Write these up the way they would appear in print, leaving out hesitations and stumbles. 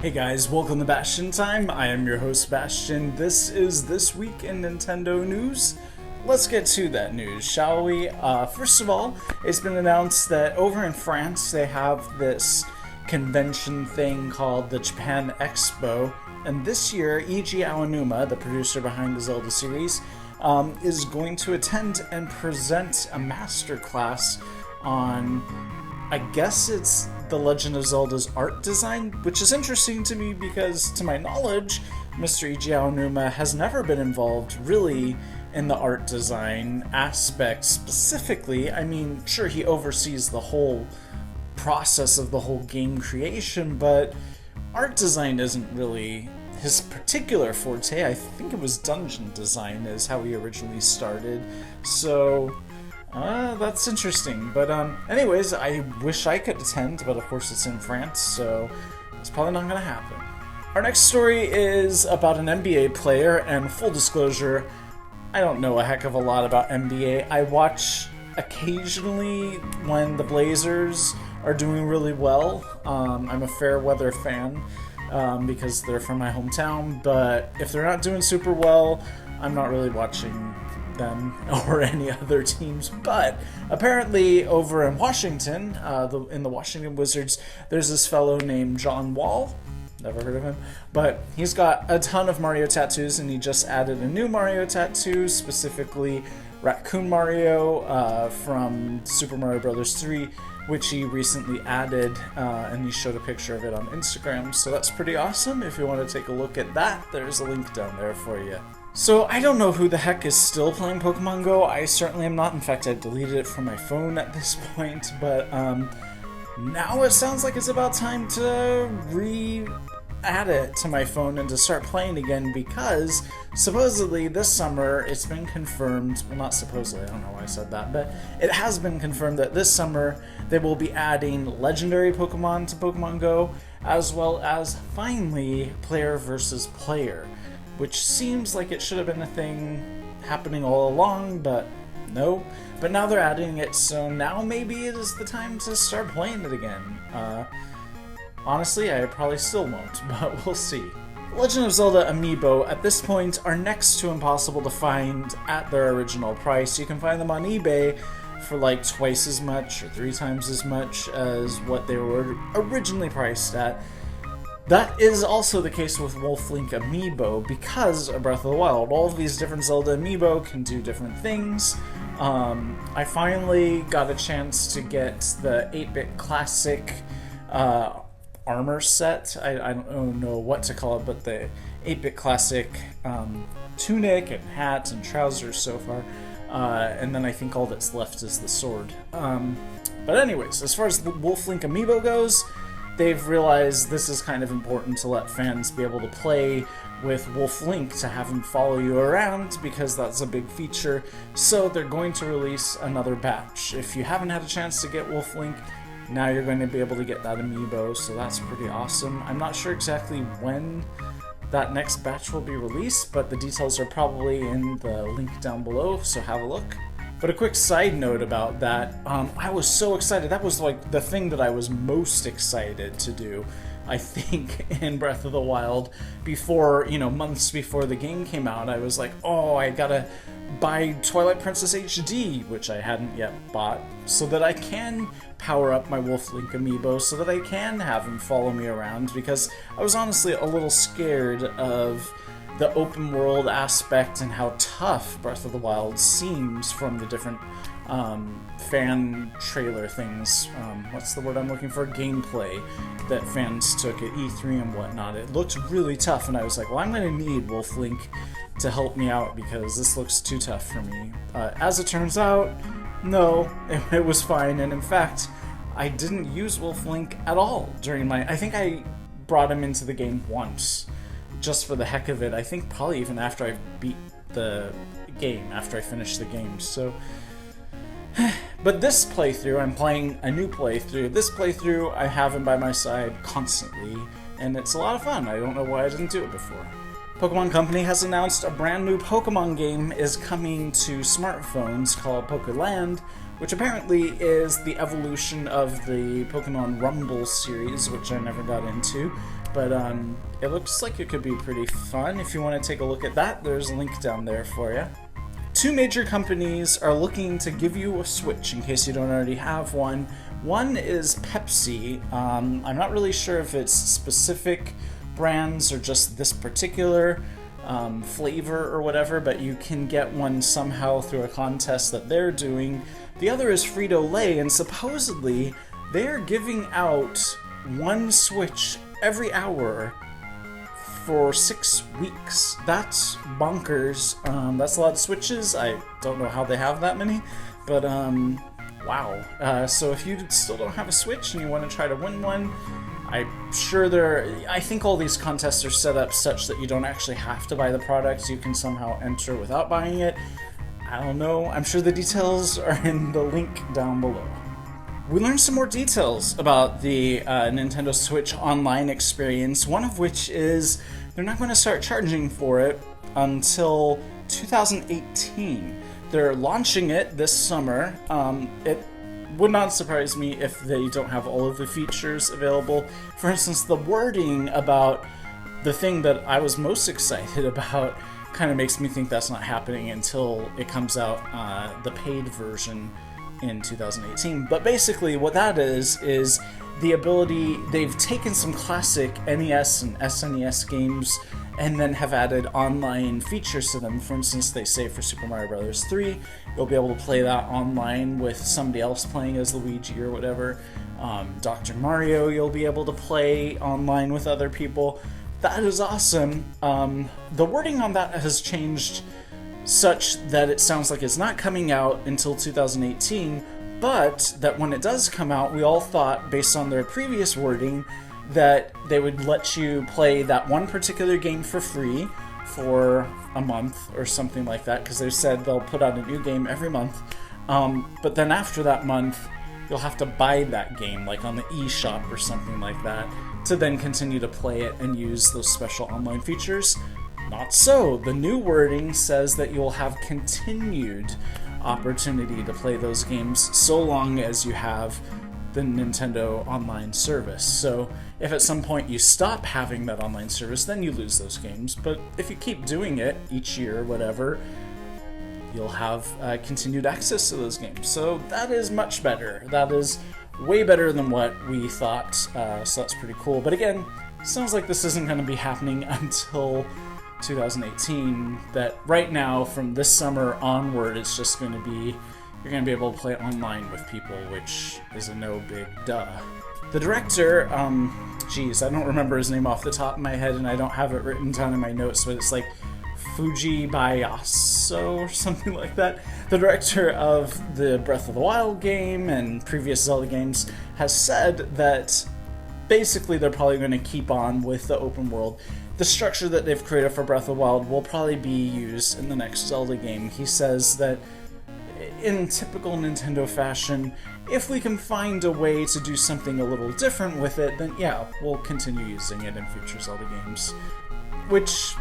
Hey guys, welcome to Bastion Time. I am your host Bastion. This is This Week in Nintendo News. Let's get to that news, shall we? First of all, it's been announced that over in France they have this convention thing called the Japan EXPO, and this year EIJI AONUMA, the producer behind the Zelda series, is going to attend and present a masterclass on, I guess it's The Legend of Zelda's art design, which is interesting to me because, to my knowledge, Mr. EIJI AONUMA has never been involved really in the art design aspect specifically. I mean, sure, he oversees the whole process of the whole game creation, but art design isn't really his particular forte. I think it was dungeon design is how he originally started, so that's interesting. But anyways, I wish I could attend, but of course it's in France, so it's probably not gonna happen. Our next story is about an NBA player, and full disclosure, I don't know a heck of a lot about NBA. I watch occasionally when the Blazers are doing really well. I'm a fair weather fan because they're from my hometown, but if they're not doing super well, I'm not really watching them or any other teams. But apparently over in Washington, in the Washington Wizards, there's this fellow named John Wall. Never heard of him, but he's got a ton of Mario tattoos, and he just added a new Mario tattoo, specifically Raccoon Mario from Super Mario Bros. 3, which he recently added, and he showed a picture of it on Instagram, so that's pretty awesome. If you want to take a look at that, there's a link down there for you. So I don't know who the heck is still playing Pokemon Go. I certainly am not. In fact, I deleted it from my phone at this point, but now it sounds like it's about time to re-add it to my phone and to start playing again, because supposedly this summer it's been confirmed, well, not supposedly, I don't know why I said that, but it has been confirmed that this summer they will be adding legendary Pokemon to Pokemon Go, as well as finally player versus player, which seems like it should have been a thing happening all along, but no. But now they're adding it, so now maybe it is the time to start playing it again. Honestly, I probably still won't, but we'll see. Legend of Zelda Amiibo at this point are next to impossible to find at their original price. You can find them on eBay for like twice as much or 3 times as much as what they were originally priced at. That is also the case with Wolf Link Amiibo because of Breath of the Wild. All of these different Zelda Amiibo can do different things. I finally got a chance to get the 8-bit classic armor set. I don't know what to call it, but the 8-bit classic tunic and hat and trousers so far. And then I think all that's left is the sword. But anyways, as far as the Wolf Link Amiibo goes, they've realized this is kind of important to let fans be able to play with Wolf Link, to have him follow you around, because that's a big feature. So they're going to release another batch. If you haven't had a chance to get Wolf Link, now you're going to be able to get that Amiibo, so that's pretty awesome. I'm not sure exactly when that next batch will be released, but the details are probably in the link down below, so have a look. But a quick side note about that, I was so excited. That was like the thing that I was most excited to do, I think, in Breath of the Wild. Before, months before the game came out, I was like, oh, I gotta buy Twilight Princess HD, which I hadn't yet bought, so that I can power up my Wolf Link Amiibo, so that I can have him follow me around, because I was honestly a little scared of the open world aspect and how tough Breath of the Wild seems from the different fan trailer things. What's the word I'm looking for? Gameplay that fans took at E3 and whatnot. It looked really tough, and I was like, well, I'm going to need Wolf Link to help me out because this looks too tough for me. As it turns out, no, it was fine, and in fact, I didn't use Wolf Link at all during I think I brought him into the game once, just for the heck of it. I think probably even after I beat the game, after I finished the game, so... But this playthrough, I'm playing a new playthrough. This playthrough, I have him by my side constantly, and it's a lot of fun. I don't know why I didn't do it before. Pokemon Company has announced a brand new Pokemon game is coming to smartphones called POKELAND, which apparently is the evolution of the Pokemon Rumble series, which I never got into. But it looks like it could be pretty fun. If you want to take a look at that, there's a link down there for you. Two major companies are looking to give you a Switch in case you don't already have one. One is Pepsi. I'm not really sure if it's specific brands or just this particular flavor or whatever, but you can get one somehow through a contest that they're doing. The other is Frito-Lay, and supposedly they're giving out one Switch every hour for 6 weeks. That's bonkers. That's a lot of Switches. I don't know how they have that many, but wow. So if you still don't have a Switch and you want to try to win one, I'm sure I think all these contests are set up such that you don't actually have to buy the product. You can somehow enter without buying it. I don't know. I'm sure the details are in the link down below. We learned some more details about the Nintendo Switch Online experience, one of which is they're not going to start charging for it until 2018. They're launching it this summer. It would not surprise me if they don't have all of the features available. For instance, the wording about the thing that I was most excited about kind of makes me think that's not happening until it comes out, the paid version in 2018. But basically what that is the ability, they've taken some classic NES and SNES games and then have added online features to them. For instance, they say for Super Mario Bros. 3, you'll be able to play that online with somebody else playing as Luigi or whatever. Dr. Mario, you'll be able to play online with other people. That is awesome. The wording on that has changed such that it sounds like it's not coming out until 2018, but that when it does come out, we all thought, based on their previous wording, that they would let you play that one particular game for free for a month or something like that, because they said they'll put out a new game every month. But then after that month, you'll have to buy that game, like on the eShop or something like that, to then continue to play it and use those special online features. Not so. The new wording says that you'll have continued opportunity to play those games so long as you have the Nintendo online service. So if at some point you stop having that online service, then you lose those games. But if you keep doing it each year, whatever, you'll have continued access to those games. So that is much better. That is way better than what we thought. So that's pretty cool. But again, sounds like this isn't going to be happening until 2018. That right now, from this summer onward, it's just going to be, you're going to be able to play online with people, which is a no big duh. The director, geez, I don't remember his name off the top of my head, and I don't have it written down in my notes, but it's like Fujibayasu or something like that. The director of the Breath of the Wild game and previous Zelda games has said that basically they're probably going to keep on with the open world. The structure that they've created for Breath of the Wild will probably be used in the next Zelda game. He says that in typical Nintendo fashion, if we can find a way to do something a little different with it, then yeah, we'll continue using it in future Zelda games. Which,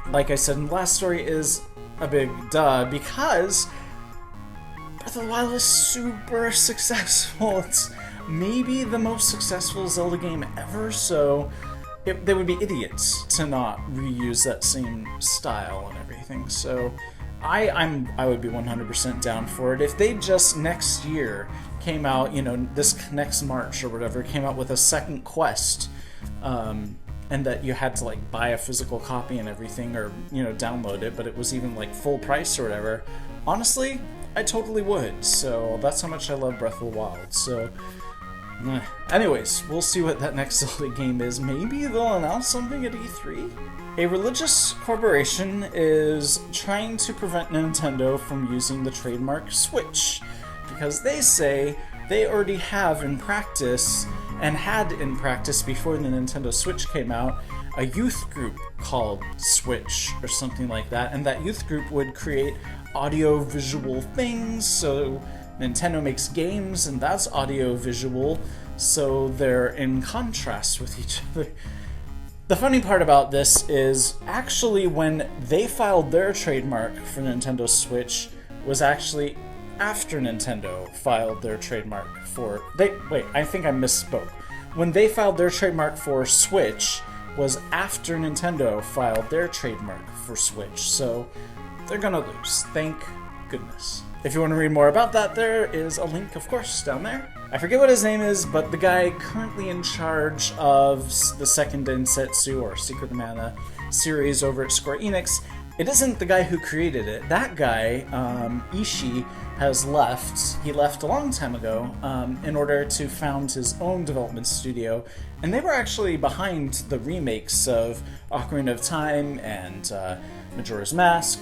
like I said in the last story, is a big duh, because Breath of the Wild is super successful. It's maybe the most successful Zelda game ever, so they would be idiots to not reuse that same style and everything. So I would be 100% down for it. If they just next year came out, this next March or whatever, came out with a second quest, and that you had to like buy a physical copy and everything, or download it, but it was even like full price or whatever, honestly, I totally would. So that's how much I love Breath of the Wild. So anyways, we'll see what that next Zelda game is. Maybe they'll announce something at E3? A religious corporation is trying to prevent Nintendo from using the trademark Switch, because they say they already have in practice, and had in practice before the Nintendo Switch came out, a youth group called Switch or something like that, and that youth group would create audio-visual things. So Nintendo makes games, and that's audio-visual, so they're in contrast with each other. The funny part about this is, actually, when they filed their trademark for Nintendo Switch was actually after Nintendo filed their trademark for... Wait, I think I misspoke. when they filed their trademark for Switch was after Nintendo filed their trademark for Switch, so they're gonna lose. Thank goodness. If you want to read more about that, there is a link, of course, down there. I forget what his name is, but the guy currently in charge of the second Densetsu, or Secret of Mana, series over at Square Enix, it isn't the guy who created it. That guy, Ishii, has left. He left a long time ago in order to found his own development studio, and they were actually behind the remakes of Ocarina of Time and Majora's Mask.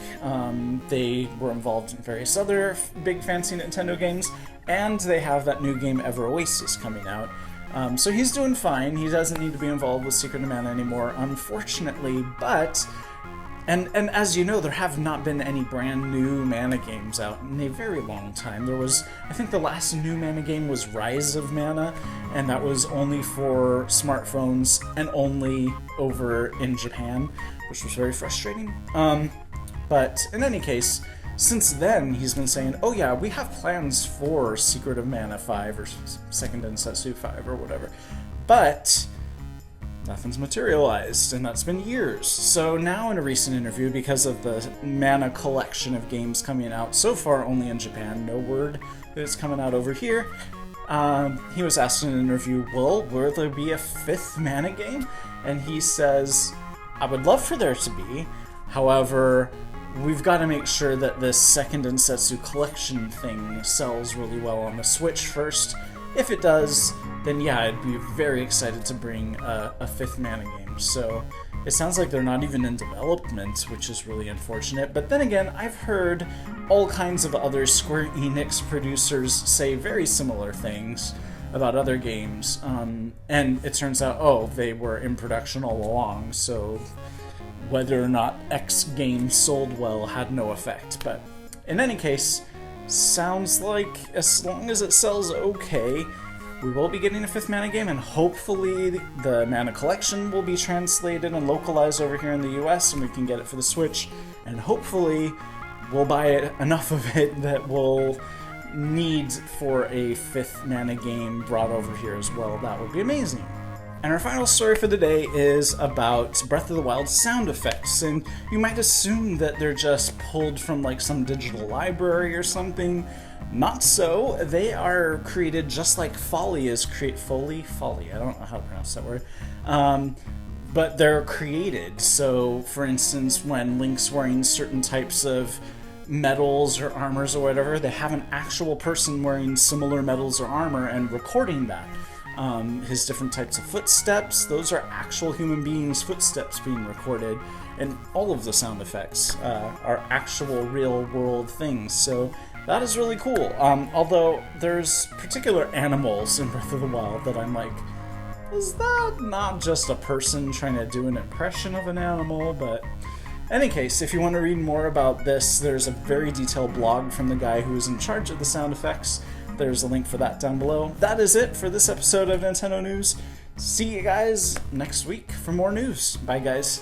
They were involved in various other big fancy Nintendo games, and they have that new game Ever Oasis coming out. So he's doing fine. He doesn't need to be involved with Secret of Mana anymore, unfortunately, but... And as you know, there have not been any brand new Mana games out in a very long time. There was, I think the last new Mana game was Rise of Mana, and that was only for smartphones and only over in Japan, which was very frustrating. But in any case, since then he's been saying, oh yeah, we have plans for Secret of Mana 5 or Second Densetsu 5 or whatever, but nothing's materialized, and that's been years. So now in a recent interview, because of the Mana collection of games coming out so far only in Japan, no word that it's coming out over here, he was asked in an interview, well, will there be a 5th Mana game? And he says, I would love for there to be, however, we've got to make sure that this second Densetsu collection thing sells really well on the Switch first. If it does, then yeah, I'd be very excited to bring a 5th Mana game. So it sounds like they're not even in development, which is really unfortunate. But then again, I've heard all kinds of other Square Enix producers say very similar things about other games. And it turns out, oh, they were in production all along, so whether or not X game sold well had no effect. But in any case, sounds like as long as it sells okay, we will be getting a 5th Mana game, and hopefully the Mana collection will be translated and localized over here in the US, and we can get it for the Switch, and hopefully we'll buy enough of it that we'll need for a 5th Mana game brought over here as well. That would be amazing. And our final story for the day is about Breath of the Wild sound effects, and you might assume that they're just pulled from like some digital library or something. Not so. They are created just like Foley is Foley? I don't know how to pronounce that word. But they're created. So, for instance, when Link's wearing certain types of medals or armors or whatever, they have an actual person wearing similar medals or armor and recording that. His different types of footsteps, those are actual human beings' footsteps being recorded, and all of the sound effects are actual real-world things, so that is really cool. Although there's particular animals in Breath of the Wild that I'm like, is that not just a person trying to do an impression of an animal? But in any case, if you want to read more about this, there's a very detailed blog from the guy who is in charge of the sound effects. There's a link for that down below. That is it for this episode of Nintendo News. See you guys next week for more news. Bye, guys.